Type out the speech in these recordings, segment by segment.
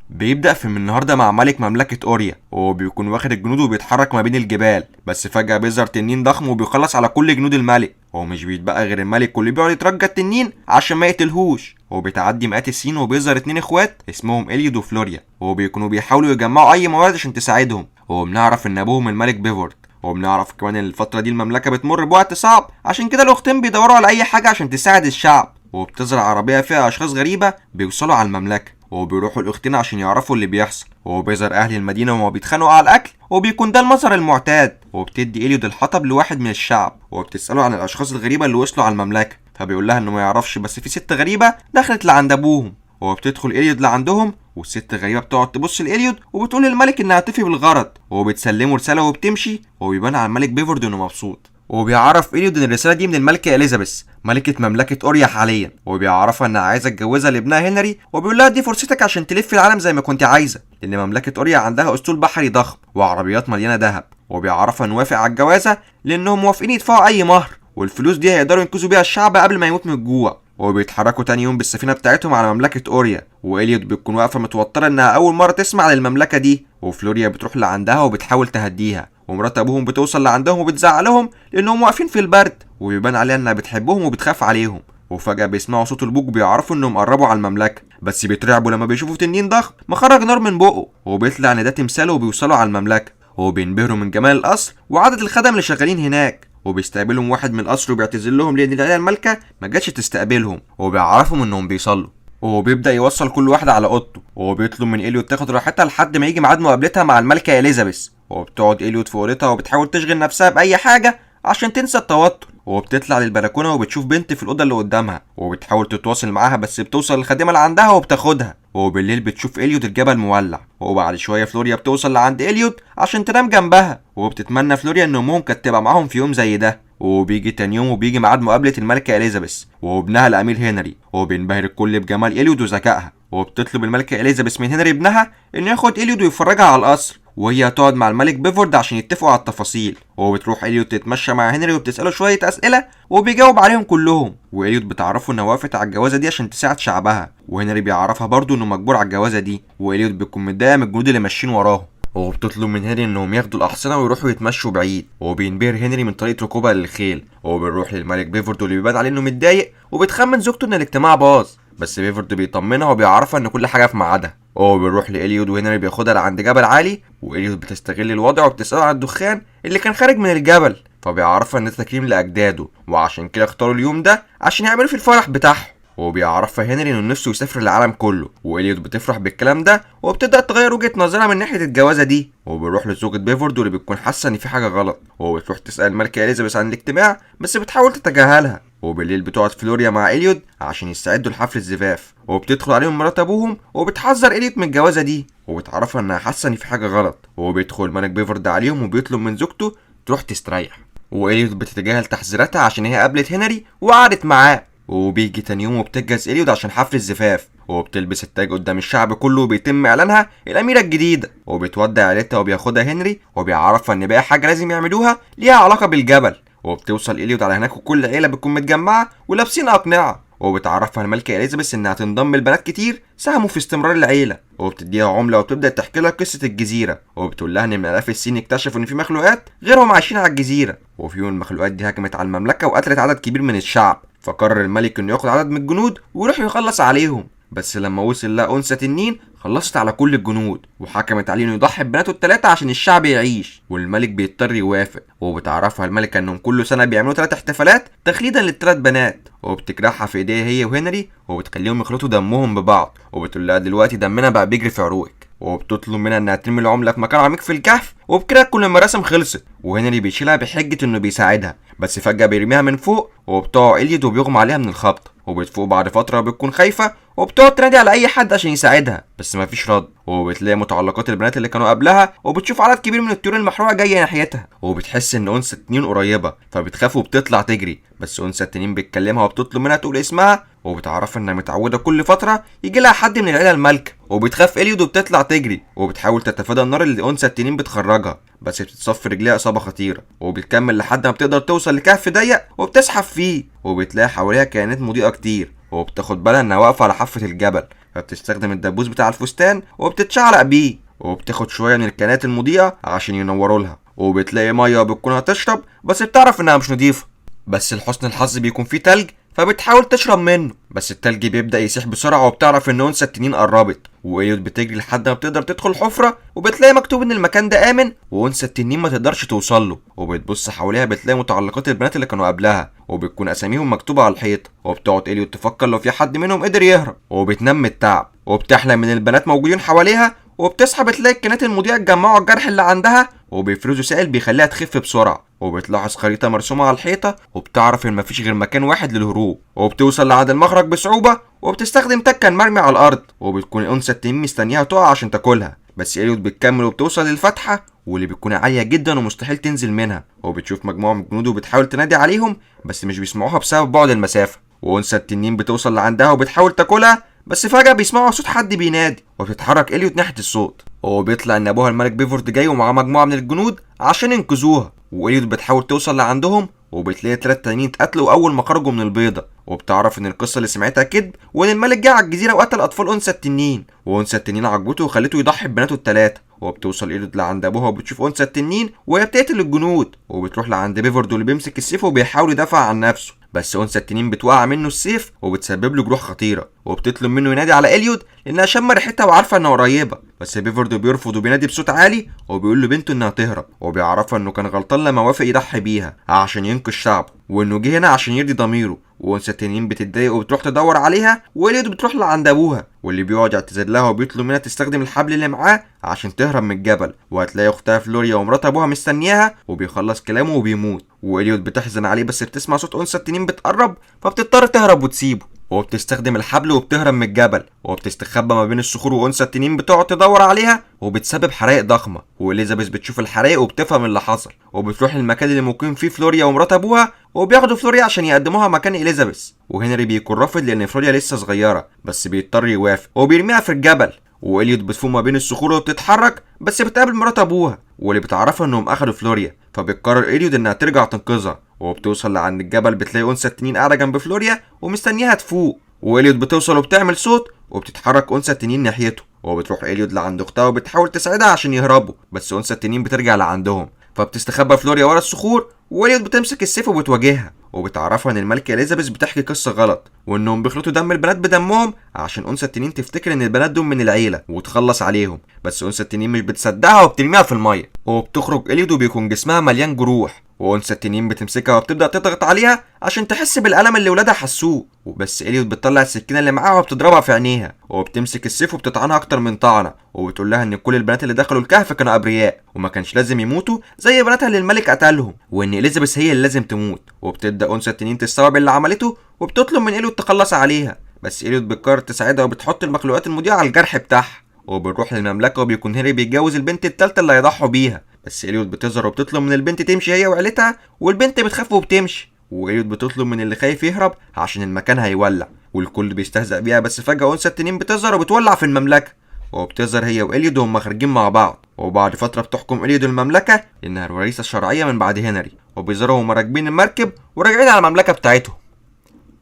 بيبدأ فيلم النهارده مع ملك مملكة أوريا وهو بيكون واخد الجنود وبيتحرك ما بين الجبال، بس فجأة بيظهر تنين ضخم وبيخلص على كل جنود الملك. هو مش بيتبقى غير الملك واللي بيقعد يترجى التنين عشان ما يقتلهوش. هو بيتعدي مئات السنين وبيظهر اتنين اخوات اسمهم إليود وفلوريا، وهو بيكونوا بيحاولوا يجمعوا أي موارد عشان تساعدهم. وبنعرف إن أبوهم الملك بيفورد. وبنعرف كمان إن الفترة دي المملكة بتمر بوقت صعب، عشان كده الأختين بيدوروا على أي حاجة عشان تساعد الشعب. وبتظهر عربية فيها أشخاص غريبة بيوصلوا على المملكة، وبيروحوا الاختين عشان يعرفوا اللي بيحصل. وبيظهر اهل المدينه وهما بيتخانقوا على الاكل، وبيكون ده المظهر المعتاد. وبتدي إليود الحطب لواحد من الشعب، وبتساله عن الاشخاص الغريبه اللي وصلوا على المملكه، فبيقول لها انه ما يعرفش، بس في ست غريبه دخلت لعند ابوهم. وبتدخل إليود لعندهم، والست الغريبه بتقعد تبص لإليود وبتقول للملك انها هتفي بالغرض، وبتسلمه رساله وبتمشي. وبيبان على الملك بيفورد انه مبسوط، وبيعرف إليود ان الرساله دي من الملكه اليزابيث ملكه مملكه اوريا حاليا، وبيعرفها انها عايزه تجوزها لابنها هنري. وبيقول لها دي فرصتك عشان تلف العالم زي ما كنت عايزه، لان مملكه اوريا عندها اسطول بحري ضخم وعربيات مليانه ذهب. وبيعرفها نوافق على الجوازه لانهم موافقين يدفعوا اي مهر، والفلوس دي هيقدروا ينقذوا بيها الشعب قبل ما يموت من الجوع. وبيتحركوا تاني يوم بالسفينه بتاعتهم على مملكه اوريا، وإليود بتكون واقفه متوتره انها اول مره تسمع للمملكه دي. وفلوريا بتروح لعندها وبتحاول تهديها، ومرات ابوهم بتوصل لعندهم وبتزعلهم لانهم واقفين في البرد، وبيبان عليها انها بتحبهم وبتخاف عليهم. وفجاه بيسمعوا صوت البوق وبيعرفوا انهم قربوا على المملكه، بس بيترعبوا لما بيشوفوا تنين ضخم مخرج نار من بقه، وبيطلع ان ده تمثاله. وبيوصلوا على المملكه وبينبهروا من جمال القصر وعدد الخدم اللي شغالين هناك. وبيستقبلهم واحد من القصر وبيعتذر لهم لان العيله المالكه ما جاتش تستقبلهم، وبيعرفهم انهم بيصلوا. وبيبدا يوصل كل واحد على اوضته، وبيطلب من إليود تاخد راحتها لحد ما يجي ميعاد مقابلتها مع الملكه اليزابيث. وبتقعد إليود في اوضتها وبتحاول تشغل نفسها باي حاجه عشان تنسى التوتر. وبتطلع للبلكونه وبتشوف بنت في الاوضه اللي قدامها، وبتحاول تتواصل معاها بس بتوصل للخادمه اللي عندها وبتاخدها. وبالليل بتشوف إليود الجبل مولع، وبعد شويه فلوريا بتوصل لعند إليود عشان تنام جنبها، وبتتمنى فلوريا ان امهم كانت تبقى معاهم في يوم زي ده. وبيجي تاني يوم وبيجي ميعاد مقابله الملكه اليزابيث وابنها الامير هنري، وبينبهر الكل بجمال إليود وذكائها. وبتطلب الملكه اليزابيث من هنري ابنها انه ياخد إليود ويفرجها على القصر، وهي هتقعد مع الملك بيفورد عشان يتفقوا على التفاصيل. وبتروح إليود تتمشى مع هنري وبتساله شويه اسئله وبيجاوب عليهم كلهم. وإليود بتعرفه انها وافقت على الجوازه دي عشان تساعد شعبها، وهنري بيعرفها برضه انه مجبور على الجوازه دي. وإليود بتكون متضايقه من الجنود اللي ماشيين وراه، وبتطلب من هنري انهم ياخدوا الاحصنه ويروحوا يتمشوا بعيد. وبينبهر هنري من طريقه ركوبها للخيل. وبنروح للملك بيفورد اللي بيبان عليه انه متضايق، وبتخمن زوجته ان الاجتماع باظ، بس بيفورد بيطمنها وبيعرفها ان كل حاجه في ميعادها. وبنروح لإليود وهنري بياخدها لعند جبل عالي، وإليود بتستغل الوضع وبتسأله عن الدخان اللي كان خارج من الجبل، فبيعرفها ان ده تكريم لاجداده، وعشان كده اختاروا اليوم ده عشان يعملوا في الفرح بتاعهم. وبيعرفها هنري انه نفسه يسافر العالم كله، وإليود بتفرح بالكلام ده وبتبدا تغير وجهه نظرها من ناحيه الجوازه دي. وبنروح لزوجة بيفورد واللي بتكون حاسه ان في حاجه غلط، وبتروح تسال الملكه اليزابيث عن الاجتماع بس بتحاول تتجاهلها. وبالليل بتقعد فلوريا مع إليود عشان يستعدوا لحفل الزفاف، وبتدخل عليهم مرات ابوهم وبتحذر إليود من الجوازه دي، وبتعرفها انها حاسه ان في حاجه غلط. وبيدخل الملك بيفورد عليهم وبيطلب من زوجته تروح تستريح، وإليود بتتجاهل تحذيراتها عشان هي قابلت هنري وقعدت معاه. وبيجي تاني يوم وبتجهز إليود عشان حفل الزفاف، وبتلبس التاج قدام الشعب كله وبيتم اعلانها الاميره الجديده. وبتودع عيلتها وبياخدها هنري وبيعرفها ان باقي حاجه لازم يعملوها ليها علاقه بالجبل. وبتوصل إليود على هناك وكل عيله بتكون متجمعه ولابسين اقنعه، وبتعرفها الملكه اليزابيث انها تنضم لبنات كتير ساهموا في استمرار العيله. وبتديها عمله وبتبدا تحكي لها قصه الجزيره، وبتقول لها ان من الاف السنين اكتشفوا ان في مخلوقات غيرهم عايشين على الجزيره. وفي يوم المخلوقات دي هجمت على المملكه وقتلت عدد كبير من الشعب، فقرر الملك انه ياخد عدد من الجنود ويروح يخلص عليهم. بس لما وصل لقى انثى تنين خلصت على كل الجنود، وحكمت عليه انه يضحي ببناته الثلاثه عشان الشعب يعيش، والملك بيضطر يوافق. وبتعرفها الملكه انهم كل سنه بيعملوا 3 احتفالات تخليدا للثلاث بنات، وبتجرحها في ايديها هي وهنري وبتخليهم يخلطوا دمهم ببعض، وبتقول لها دلوقتي دمنا بقى بيجري في عروقك. وبتطلب منها انها ترمي العمله في مكان عميق في الكهف، وبكده كل المراسم خلصت. وهنري بيشيلها بحجه انه بيساعدها، بس فجاه بيرميها من فوق وبتقع إليود وبيغمى عليها من الخبطه. وبتفوق بعد فتره بتكون خايفه وبتقعد تنادي على اي حد عشان يساعدها بس مفيش رد. وبتلاقي متعلقات البنات اللي كانوا قبلها، وبتشوف عدد كبير من الطيور المحروقه جايه ناحيتها، وبتحس ان انثى التنين قريبه فبتخاف وبتطلع تجري، بس انثى التنين بتكلمها وبتطلب منها تقول اسمها، وبتعرف انها متعوده كل فتره يجي لها حد من العيله المالكه. وبتخاف إليود وبتطلع تجري وبتحاول تتفادى النار اللي انثى التنين بتخرجها، بس بتتصف رجليها اصابه خطيره. وبتكمل لحد ما بتقدر توصل لكهف ضيق وبتزحف فيه، وبتلاقي حواليها كائنات مضيئه كتير، وبتاخد بالها انها واقفه على حافه الجبل، فبتستخدم الدبوس بتاع الفستان وبتتشعلق بيه، وبتاخد شويه من الكنات المضيئه عشان ينوروا لها، وبتلاقي ميه بتكون هتشرب بس بتعرف انها مش نضيفه. بس لحسن الحظ بيكون فيه تلج، فبتحاول تشرب منه، بس التلج بيبدأ يسيح بسرعة، وبتعرف ان أنثى التنين قربت، وإليوت بتجري لحد ما بتقدر تدخل حفرة، وبتلاقي مكتوب ان المكان ده آمن وأنثى التنين ما تقدرش توصل له، وبتبص حواليها بتلاقي متعلقات البنات اللي كانوا قبلها، وبتكون أساميهم مكتوبة على الحيطة، وبتقعد إليوت تفكر لو في حد منهم قدر يهرب، وبتنام من التعب، وبتحلم ان البنات موجودين حواليها، وبتصحى بتلاقي الكائنات المضيئة اتجمعوا الجرح اللي عندها، وبيفرزوا سائل بيخليها تخف بسرعة، وبتلاحظ خريطة مرسومة على الحيطة، وبتعرف ان مفيش غير مكان واحد للهروب، وبتوصل لعند المخرج بصعوبة، وبتستخدم تكة مرمي على الأرض، وبتكون أنثى التنين مستنياها تقع عشان تاكلها، بس إليوت بتكمل وبتوصل للفتحة واللي بتكون عالية جدا ومستحيل تنزل منها، وبتشوف مجموعة من الجنود وبتحاول تنادي عليهم بس مش بيسمعوها بسبب بعد المسافة، وأنثى التنين بتوصل لعندها وبتحاول تاكلها، بس فجأة بيسمعوا صوت حد بينادي، وبتتحرك إليوت ناحية الصوت، وبيطلع ان ابوها الملك بيفورد جاي ومعاه مجموعه من الجنود عشان ينقذوها، وإليوت بتحاول توصل لعندهم، وبتلاقي 3 تانيين اتقتلوا اول ما خرجوا من البيضه، وبتعرف ان القصه اللي سمعتها كذب، وان الملك جه على الجزيره وقتل اطفال انثى التنين، وانثى التنين عجبته وخلته يضحي ببناته ال3، وبتوصل إليوت لعند ابوها وبتشوف انثى التنين وهي بتقتل الجنود، وبتروح لعند بيفورد اللي بيمسك السيف وبيحاول يدافع عن نفسه، بس انثى التنين بتوقع منه السيف وبتسبب له جروح خطيره، وبتطلب منه ينادي على إليوت لانها شم ريحتها وعارفه انها قريبه، بس بيفورد بيرفض وبينادي بصوت عالي وبيقول لبنته انها تهرب، وبيعرفها انه كان غلطان لما وافق يضحي بيها عشان ينقذ شعبه، وانه جه هنا عشان يرضي ضميره، وانثى التنين بتتضايق وبتروح تدور عليها، وإليوت بتروح لعند ابوها واللي بيقعد يعتذر لها وبيطلب منها تستخدم الحبل اللي معاه عشان تهرب من الجبل، وهتلاقي اختها فلوريا ومرات ابوها مستنياها، وبيخلص كلامه وبيموت، وإليوت بتحزن عليه بس بتسمع صوت انثى التنين بتقرب، فبتضطر تهرب وتسيبه، وبتستخدم الحبل وبتهرب من الجبل، وبتستخبى ما بين الصخور، وانثى التنين بتقعد تدور عليها وبتسبب حرائق ضخمه، واليزابيث بتشوف الحرائق وبتفهم اللي حصل، وبتروح للمكان اللي مقيم فيه فلوريا ومرات ابوها، وبياخدوا فلوريا عشان يقدموها مكان اليزابيث، وهنري بيكون رافض لان فلوريا لسه صغيره، بس بيضطر يوافق وبيرميها في الجبل، وإليوت بتفوق ما بين الصخور وبتتحرك، بس بتقابل مرات ابوها واللي بتعرفها انهم اخدوا فلوريا، فبيقرر إليوت انها ترجع تنقذها، وبتوصل لعند الجبل بتلاقي انثى التنين قاعده جنب فلوريا ومستنياها تفوق، وإليوت بتوصل وبتعمل صوت، وبتتحرك انثى التنين ناحيته، وبتروح إليوت لعند اختها وبتحاول تساعدها عشان يهربوا، بس انثى التنين بترجع لعندهم، فبتستخبى فلوريا ورا الصخور، وإليوت بتمسك السيف وبتواجهها، وبتعرفها ان الملكه اليزابيث بتحكي قصه غلط، وانهم بيخلطوا دم البنات بدمهم عشان انثى التنين تفتكر ان البنات دول من العيله وتخلص عليهم، بس انثى التنين مش بتصدقها وبترميها في الميه، وبتخرج إليوت وبيكون جسمها مليان جروح، وانثى التنين بتمسكها وبتبدا تضغط عليها عشان تحس بالالم اللي ولادها حسوه، وبس إليوت بتطلع السكينه اللي معاها وبتضربها في عينيها، وبتمسك السيف وبتطعنها اكتر من طعنه، وبتقول لها ان كل البنات اللي دخلوا الكهف كانوا ابرياء وما كانش لازم يموتوا زي بناتها اللي الملك قتلهم، وان اليزابيث هي اللي لازم تموت، وبتبدا انثى التنين تستوعب اللي عملته وبتطلب من إليوت تخلص عليها، بس إليوت بتقرر تساعدها وبتحط المخلوقات المضيئه على الجرح بتاعها، وبنروح للمملكه وبيكون هنري بيتجوز البنت الثالثه اللي هيضحوا بيها، بس إليوت بتظهر وبتطلب من البنت تمشي هي وعيلتها، والبنت بتخاف وبتمشي، وإليوت بتطلب من اللي خايف يهرب عشان المكان هيولع، والكل بيستهزأ بيها، بس فجأة انثى التنين بتظهر وبتولع في المملكة، وبتظهر هي وإليوت وهم خارجين مع بعض، وبعد فترة بتحكم إليوت المملكة لأنها الوريثة الشرعية من بعد هنري، وبيظهروا هما راكبين المركب وراجعين على المملكة بتاعتهم،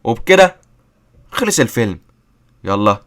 وبكده خلص الفيلم. يلا